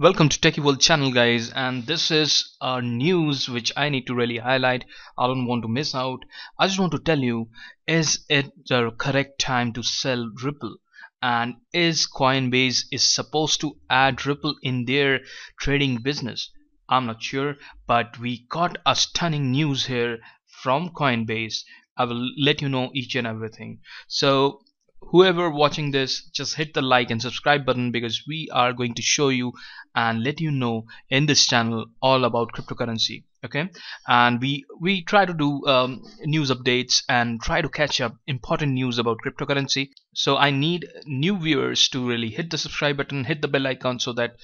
Welcome to Techie World channel, guys, and this is news which I need to really highlight. I don't want to miss out. I just want to tell you, is it the correct time to sell Ripple? And is Coinbase is supposed to add Ripple in their trading business? I'm not sure, but we got a stunning news here from Coinbase. I will let you know each and everything. So whoever watching this, just hit the like and subscribe button, because we are going to show you and let you know in this channel all about cryptocurrency. Okay, and we try to do news updates and try to catch up important news about cryptocurrency. So I need new viewers to really hit the subscribe button, hit the bell icon, so that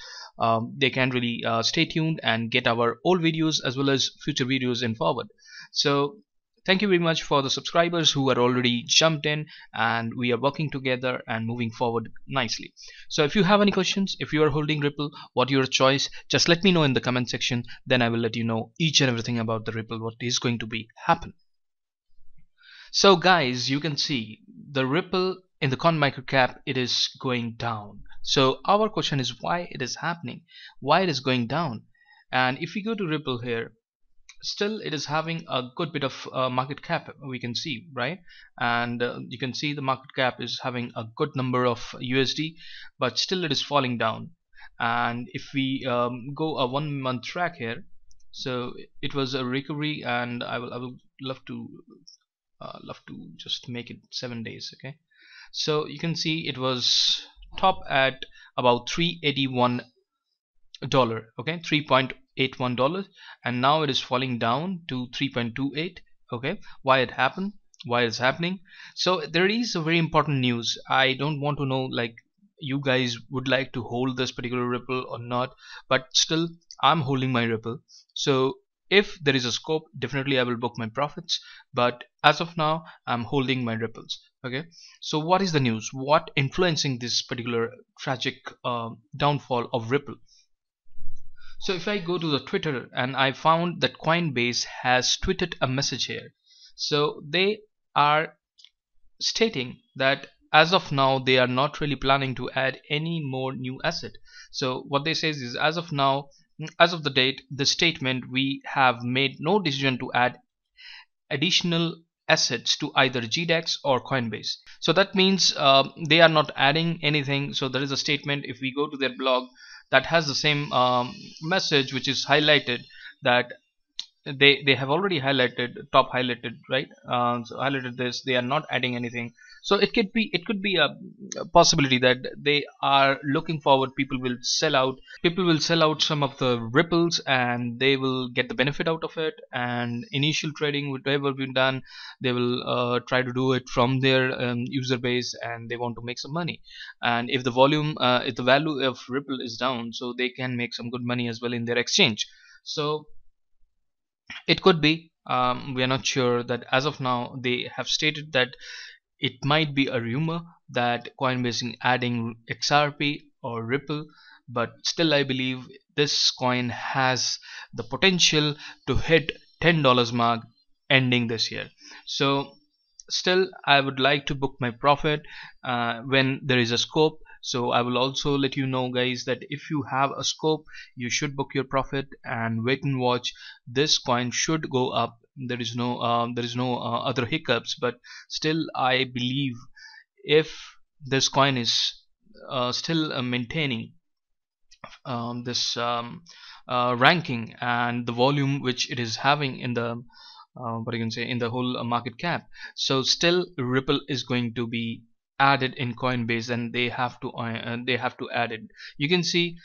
they can really stay tuned and get our old videos as well as future videos in forward. So thank you very much for the subscribers who are already jumped in, and we are working together and moving forward nicely. So if you have any questions, if you are holding Ripple, what your choice, just let me know in the comment section. Then I will let you know each and everything about the Ripple, what is going to be happen. So guys, you can see the Ripple in the coin micro cap, it is going down. So our question is why it is happening, why it is going down. And if we go to Ripple here, still it is having a good bit of market cap, we can see, right? And you can see the market cap is having a good number of USD, but still it is falling down. And if we go a 1 month track here, so it was a recovery, and I will love to just make it 7 days. Okay, so you can see it was top at about $381, okay, $3.81, and now it is falling down to 3.28. okay, why it happened, why it's happening? So there is a very important news. I don't want to know like you guys would like to hold this particular Ripple or not, but still I'm holding my Ripple. So if there is a scope, definitely I will book my profits, but as of now I'm holding my Ripples. Okay, so what is the news, what influencing this particular tragic downfall of Ripple? So if I go to the Twitter, and I found that Coinbase has tweeted a message here. So they are stating that as of now they are not really planning to add any more new asset. So what they say is, as of now, as of the date, the statement, we have made no decision to add additional assets to either GDEX or Coinbase. So that means they are not adding anything. So there is a statement, if we go to their blog, that has the same message, which is highlighted, that they have already highlighted, top highlighted, right? So highlighted this, they are not adding anything. So it could be a possibility that they are looking forward, people will sell out some of the Ripples, and they will get the benefit out of it, and initial trading whatever been done, they will try to do it from their user base, and they want to make some money. And if the volume if the value of Ripple is down, so they can make some good money as well in their exchange. So it could be, we are not sure, that as of now they have stated that it might be a rumor that Coinbase is adding XRP or Ripple, but still I believe this coin has the potential to hit $10 mark ending this year. So still I would like to book my profit when there is a scope. So I will also let you know, guys, that if you have a scope, you should book your profit and wait and watch. This coin should go up. There is no other hiccups, but still I believe if this coin is still maintaining this ranking and the volume which it is having in the what you can say, in the whole market cap, so still Ripple is going to be added in Coinbase, and they have to add it. You can see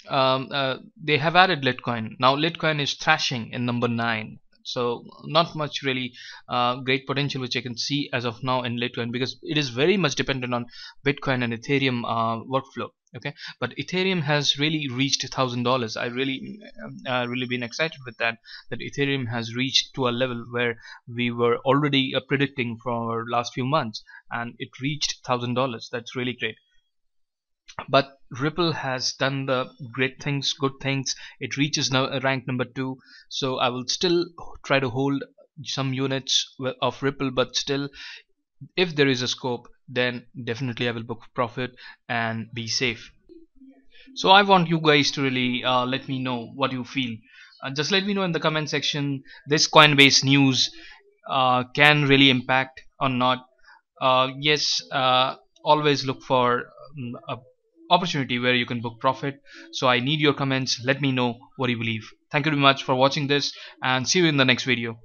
they have added Litecoin. Now Litecoin is thrashing in number 9, so not much really great potential which I can see as of now in Litecoin, because it is very much dependent on Bitcoin and Ethereum workflow. Okay, but Ethereum has really reached $1,000. I really been excited with that Ethereum has reached to a level where we were already predicting for last few months, and it reached $1,000. That's really great. But Ripple has done the great things, good things. It reaches now rank number 2. So I will still try to hold some units of Ripple, but still if there is a scope, then definitely I will book profit and be safe. So I want you guys to really let me know what you feel. Just let me know in the comment section this Coinbase news can really impact or not. Yes, always look for a opportunity where you can book profit. So I need your comments. Let me know what you believe. Thank you very much for watching this, and see you in the next video.